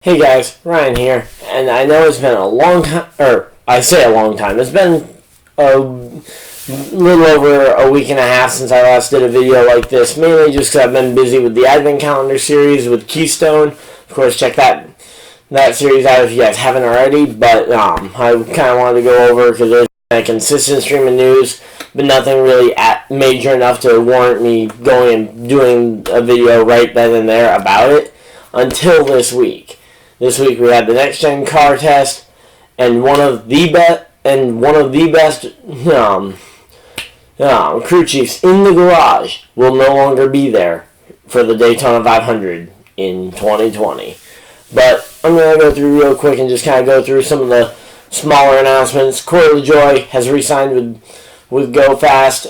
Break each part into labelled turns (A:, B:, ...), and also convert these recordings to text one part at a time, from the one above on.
A: Hey guys, Ryan here, and I know it's been a long time, or I say a long time, it's been a little over a week and a half since I last did a video like this, mainly just because I've been busy with the Advent Calendar series with Keystone. Of course, check that series out if you guys haven't already, but I kind of wanted to go over because there's been a consistent stream of news, but nothing really major enough to warrant me going and doing a video right then and there about it until this week. This week we had the next gen car test, and one of the best crew chiefs in the garage will no longer be there for the Daytona 500 in 2020. But I'm gonna go through real quick and just kind of go through some of the smaller announcements. Corey LaJoie has re-signed with Go Fast.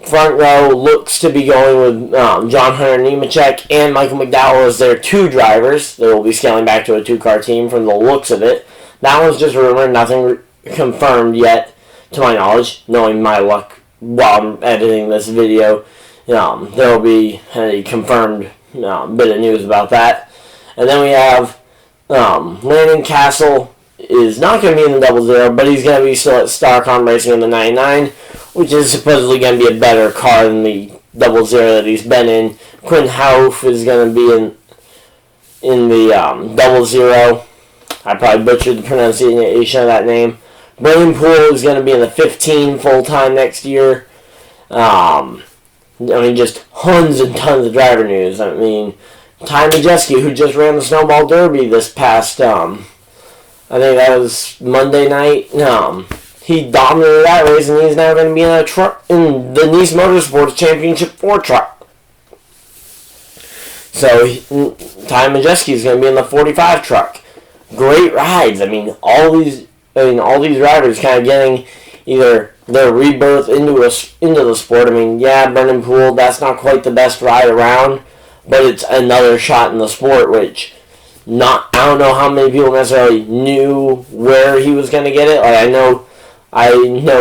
A: Front row looks to be going with John Hunter Nemechek and Michael McDowell as their two drivers. They will be scaling back to a two-car team from the looks of it. That one's just a rumor, nothing confirmed yet, to my knowledge. Knowing my luck while I'm editing this video, there will be a confirmed bit of news about that. And then we have Landon Castle is not going to be in the 00, but he's going to be still at Starcom racing in the 99, which is supposedly going to be a better car than the 00 that he's been in. Quinn Houff is going to be in the 00. I probably butchered the pronunciation of that name. Braden Poole is going to be in the 15 full-time next year. Just tons and tons of driver news. Ty Majeski, who just ran the Snowball Derby this past, I think that was Monday night. He dominated that race, and he's now going to be in a truck in the Nice Motorsports Championship 4 truck. So Ty Majeski is going to be in the 45 truck. Great rides. All these drivers kind of getting either their rebirth into the sport. Brendan Poole, that's not quite the best ride around, but it's another shot in the sport, which I don't know how many people necessarily knew where he was going to get it. I know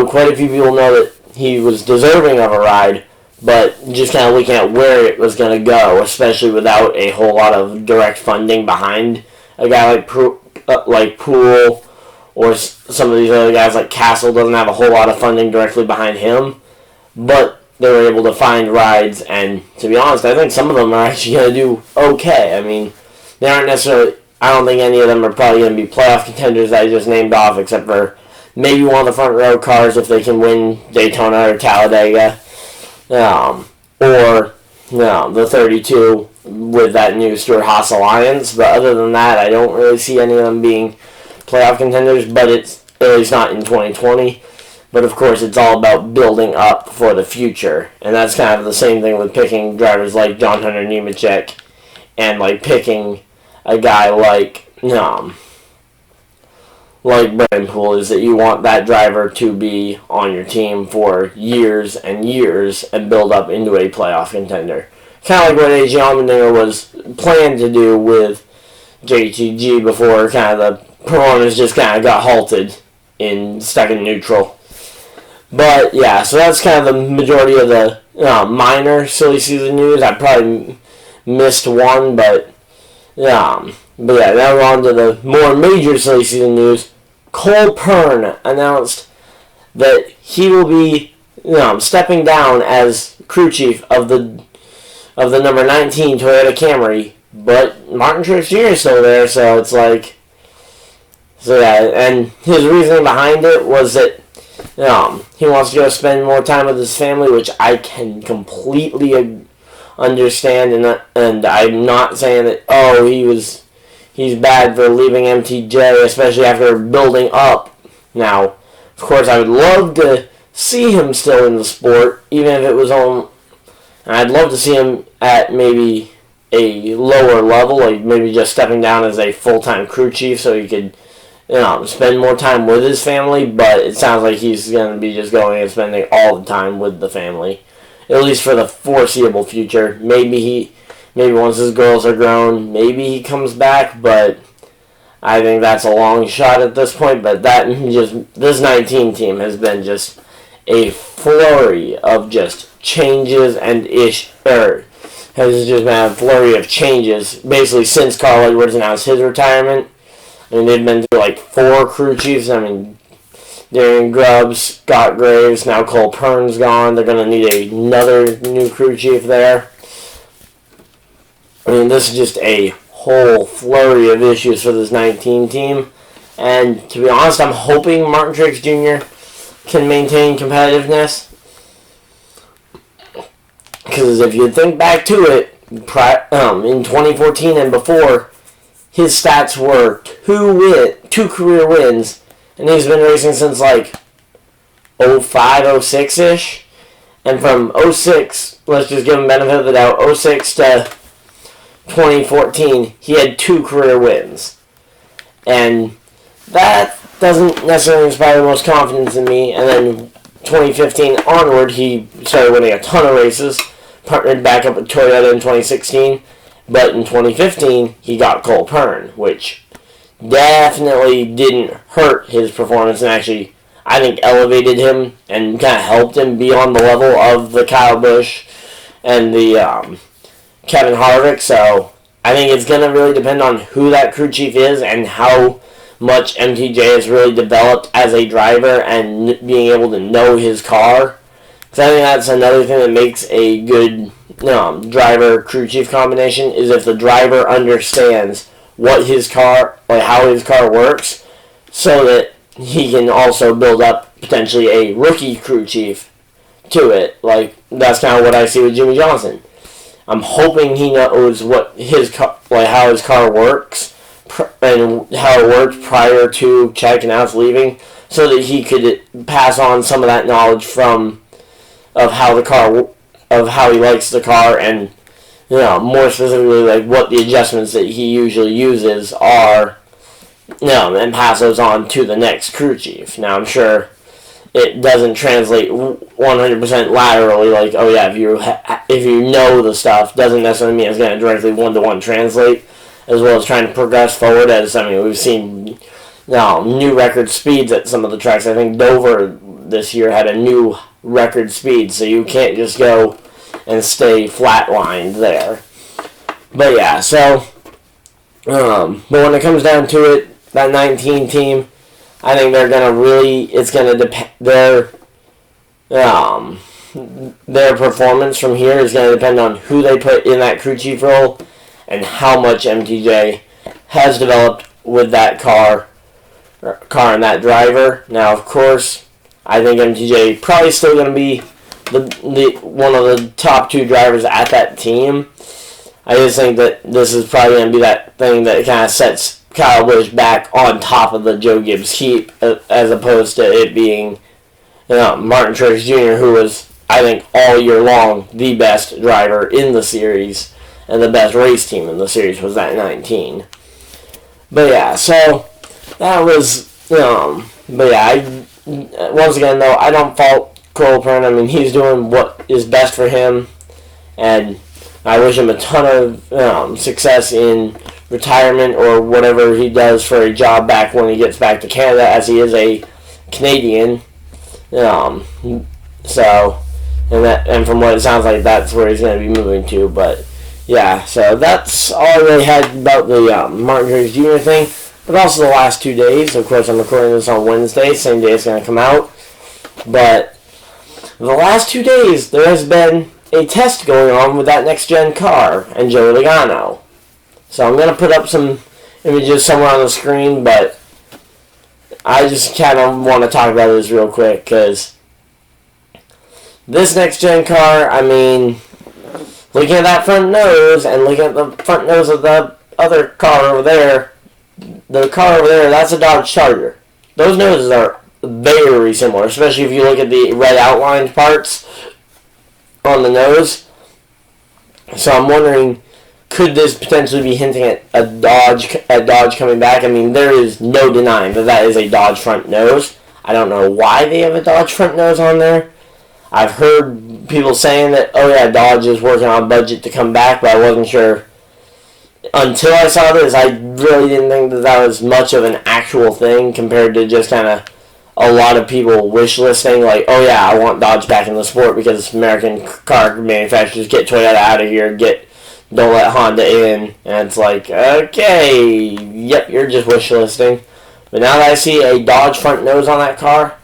A: quite a few people know that he was deserving of a ride, but just kind of looking at where it was going to go, especially without a whole lot of direct funding behind a guy like Poole, or some of these other guys like Castle doesn't have a whole lot of funding directly behind him, but they were able to find rides, and to be honest, I think some of them are actually going to do okay. They aren't necessarily, I don't think any of them are probably going to be playoff contenders that I just named off, except for maybe one of the front row cars if they can win Daytona or Talladega. Or the 32 with that new Stewart-Haas alliance. But other than that, I don't really see any of them being playoff contenders, but it's at least not in 2020. But of course, it's all about building up for the future. And that's kind of the same thing with picking drivers like John Hunter Nemechek and picking a guy like Brendan Poole, is that you want that driver to be on your team for years and years and build up into a playoff contender. Kind of like what A.J. Allmendinger was planned to do with JTG before kind of the Pearn just kind of got halted in stuck in neutral. But yeah, so that's kind of the majority of the minor silly season news. I probably missed one, but now we're on to the more major silly season news. Cole Pearn announced that he will be stepping down as crew chief of the number 19 Toyota Camry, but Martin Truex Jr. is still there, so it's and his reasoning behind it was that he wants to go spend more time with his family, which I can completely understand, and I'm not saying that he's bad for leaving MTJ, especially after building up. Now, of course, I would love to see him still in the sport, even if it was on. I'd love to see him at maybe a lower level, like maybe just stepping down as a full-time crew chief, so he could spend more time with his family. But it sounds like he's going to be just going and spending all the time with the family, at least for the foreseeable future. Maybe once his girls are grown, maybe he comes back, but I think that's a long shot at this point. But this 19 team has been just a flurry of just changes and has just been a flurry of changes, basically since Carl Edwards announced his retirement. I mean, they've been through like 4 crew chiefs. I mean, Darren Grubbs, Scott Graves, now Cole Pearn's gone. They're going to need another new crew chief there. I mean, this is just a whole flurry of issues for this 19 team. And to be honest, I'm hoping Martin Truex Jr. can maintain competitiveness. Because if you think back to it, in 2014 and before, his stats were 2 career wins, and he's been racing since like 05, 06-ish. And from 06, let's just give him benefit of the doubt, 06 to 2014, he had 2 career wins. And that doesn't necessarily inspire the most confidence in me. And then 2015 onward, he started winning a ton of races, partnered back up with Toyota in 2016. But in 2015, he got Cole Pearn, which definitely didn't hurt his performance and actually, I think, elevated him and kind of helped him be on the level of the Kyle Busch and the Kevin Harvick. So I think it's going to really depend on who that crew chief is and how much MTJ has really developed as a driver and being able to know his car. Because I think that's another thing that makes a good driver crew chief combination, is if the driver understands what his car, like how his car works, so that he can also build up potentially a rookie crew chief to it. Like, that's kind of what I see with Jimmy Johnson. I'm hoping he knows what his car, like how his car works and how it worked prior to Chad Knaus leaving, so that he could pass on some of that knowledge of how he likes the car, and more specifically like what the adjustments that he usually uses are, and pass those on to the next crew chief. Now, I'm sure it doesn't translate 100% laterally, like, oh yeah, if you know the stuff, doesn't necessarily mean it's going to directly one-to-one translate, as well as trying to progress forward, as, I mean, we've seen new record speeds at some of the tracks. I think Dover this year had a new record speed, so you can't just go and stay flatlined there. But yeah, so, but when it comes down to it, that 19 team, I think they're going to really, it's going to depend, their performance from here is going to depend on who they put in that crew chief role and how much MTJ has developed with that car and that driver. Now, of course, I think MTJ probably still going to be the one of the top 2 drivers at that team. I just think that this is probably going to be that thing that kind of sets Kyle Busch back on top of the Joe Gibbs heap, as opposed to it being Martin Truex Jr., who was, I think, all year long the best driver in the series, and the best race team in the series was that 19. But yeah, so that was, but yeah, once again, though, I don't fault Cole Pearn. I mean, he's doing what is best for him, and I wish him a ton of success in retirement or whatever he does for a job back when he gets back to Canada, as he is a Canadian. So, and from what it sounds like, that's where he's going to be moving to. But yeah, so that's all I really had about the Martin Truex Jr. thing. But also the last 2 days. Of course, I'm recording this on Wednesday, same day it's going to come out. But the last 2 days, there has been a test going on with that next-gen car and Joey Logano. So I'm going to put up some images somewhere on the screen, but I just kind of want to talk about this real quick, because this next-gen car, I mean, looking at that front nose and looking at the front nose of the other car over there, the car over there, that's a Dodge Charger. Those noses are very similar, especially if you look at the red outlined parts on the nose. So I'm wondering, could this potentially be hinting at a Dodge coming back? I mean, there is no denying that that is a Dodge front nose. I don't know why they have a Dodge front nose on there. I've heard people saying that, oh yeah, Dodge is working on a budget to come back, but I wasn't sure. Until I saw this, I really didn't think that that was much of an actual thing compared to just kind of a lot of people wish listing, like, oh yeah, I want Dodge back in the sport because American car manufacturers, get Toyota out of here, get don't let Honda in, and it's like, okay, yep, you're just wish listing. But now that I see a Dodge front nose on that car,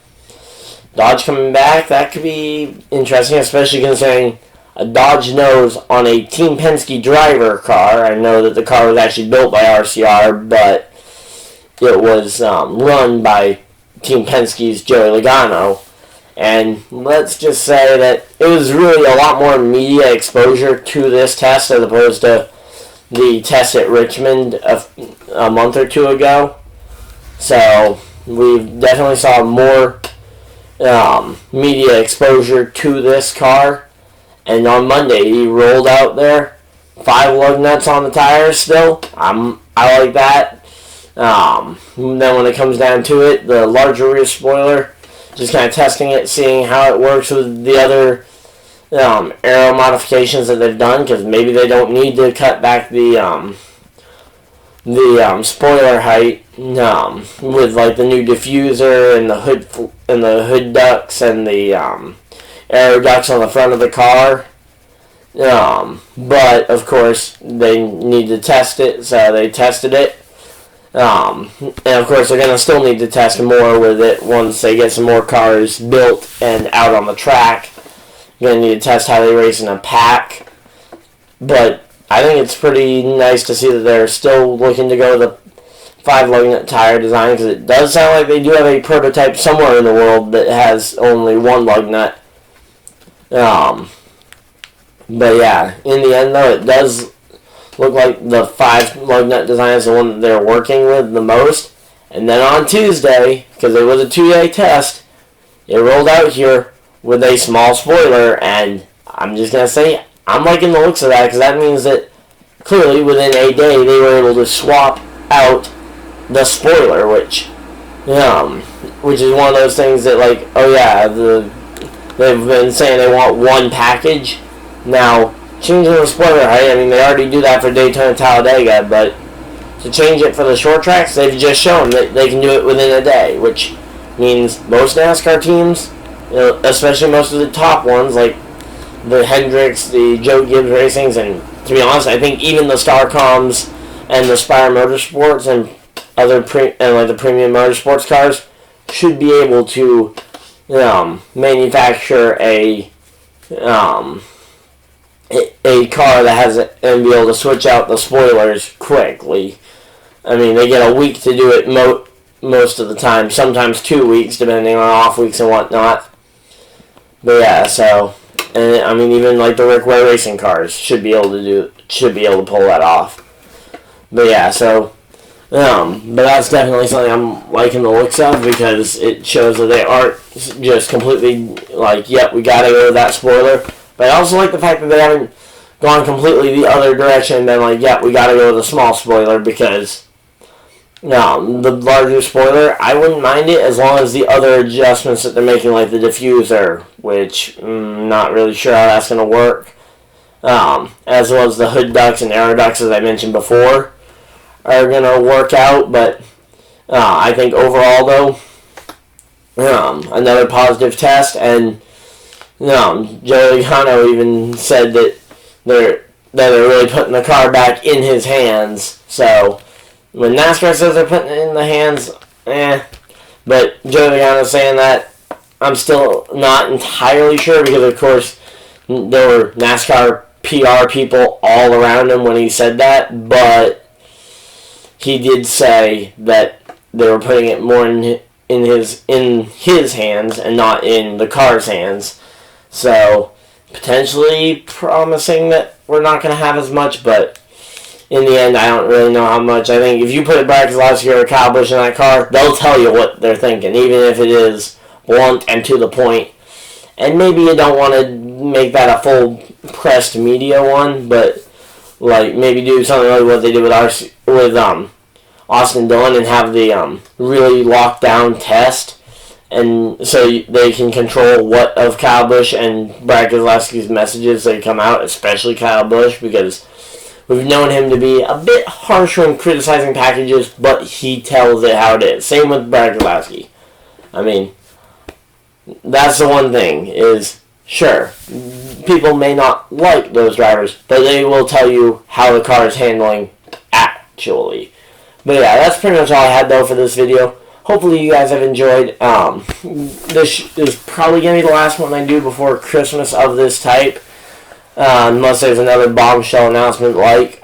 A: Dodge coming back, that could be interesting, especially considering a Dodge nose on a Team Penske driver car. I know that the car was actually built by RCR, but it was run by Team Penske's Joey Logano. And let's just say that it was really a lot more media exposure to this test as opposed to the test at Richmond a month or two ago. So we definitely saw more media exposure to this car. And on Monday he rolled out there 5 lug nuts on the tires still. I like that. Then when it comes down to it, the larger rear spoiler, just kind of testing it, seeing how it works with the other aero modifications that they've done, because maybe they don't need to cut back the spoiler height with like the new diffuser and the hood ducts and the aero ducts on the front of the car. But of course they need to test it, so they tested it. And of course they're going to still need to test more with it once they get some more cars built and out on the track. You're going to need to test how they race in a pack. But I think it's pretty nice to see that they're still looking to go with the 5 lug nut tire design, because it does sound like they do have a prototype somewhere in the world that has only 1 lug nut. But yeah, in the end though, it does look like the 5 lug nut design is the one that they're working with the most. And then on Tuesday, because it was a 2-day test, it rolled out here with a small spoiler, and I'm just going to say, I'm liking the looks of that, because that means that clearly within a day they were able to swap out the spoiler, which is one of those things that, like, oh yeah, they've been saying they want one package. Now, changing the spoiler height, I mean, they already do that for Daytona Talladega, but to change it for the short tracks, they've just shown that they can do it within a day, which means most NASCAR teams, especially most of the top ones, like the Hendricks, the Joe Gibbs Racings, and to be honest, I think even the Starcoms and the Spire Motorsports and other like the premium motorsports cars should be able to manufacture a car that has and be able to switch out the spoilers quickly. I mean, they get a week to do it most of the time, sometimes 2 weeks depending on off weeks and whatnot. But yeah, so, and I mean, even like the Rick Ware racing cars should be able to pull that off. But yeah, so but that's definitely something I'm liking the looks of, because it shows that they aren't just completely like, yep, we gotta go with that spoiler. But I also like the fact that they haven't gone completely the other direction and been like, yep, we gotta go with a small spoiler, because the larger spoiler, I wouldn't mind it as long as the other adjustments that they're making, like the diffuser, which not really sure how that's going to work, as well as the hood ducts and aero ducts, as I mentioned before, are going to work out. But I think overall, though, another positive test. And Joey Logano even said that they're really putting the car back in his hands. So when NASCAR says they're putting it in the hands, but Joey Logano saying that, I'm still not entirely sure, because of course there were NASCAR PR people all around him when he said that, but he did say that they were putting it more in his hands and not in the car's hands. So potentially promising that we're not going to have as much, but in the end, I don't really know how much. I think if you put Brad Keselowski or Kyle Busch in that car, they'll tell you what they're thinking, even if it is blunt and to the point. And maybe you don't want to make that a full pressed media one, but like maybe do something like what they did with Austin Dillon and have the really locked down test, and so they can control what of Kyle Busch and Brad Keselowski's messages that come out, especially Kyle Busch, because we've known him to be a bit harsh when criticizing packages, but he tells it how it is. Same with Brad Keselowski. I mean, that's the one thing, is, sure, people may not like those drivers, but they will tell you how the car is handling actually. But yeah, that's pretty much all I had though for this video. Hopefully you guys have enjoyed. This is probably going to be the last one I do before Christmas of this type. Unless there's another bombshell announcement like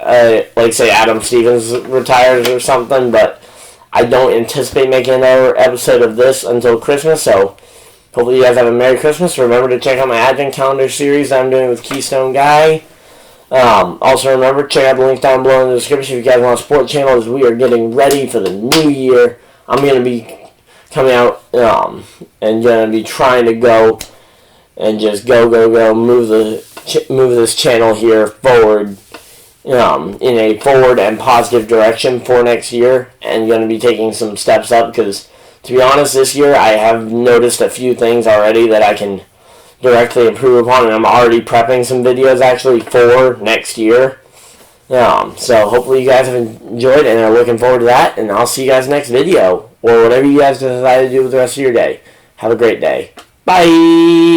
A: say Adam Stevens retires or something. But I don't anticipate making another episode of this until Christmas. So hopefully you guys have a Merry Christmas. Remember to check out my Advent Calendar series that I'm doing with Keystone Guy. Also remember, check out the link down below in the description if you guys want to support the channel as we are getting ready for the new year. I'm going to be coming out and going to be trying to go and just go, move this channel here forward in a forward and positive direction for next year, and going to be taking some steps up because, to be honest, this year I have noticed a few things already that I can directly improve upon, and I'm already prepping some videos actually for next year. So hopefully you guys have enjoyed and are looking forward to that, and I'll see you guys next video, or whatever you guys decide to do with the rest of your day. Have a great day. Bye!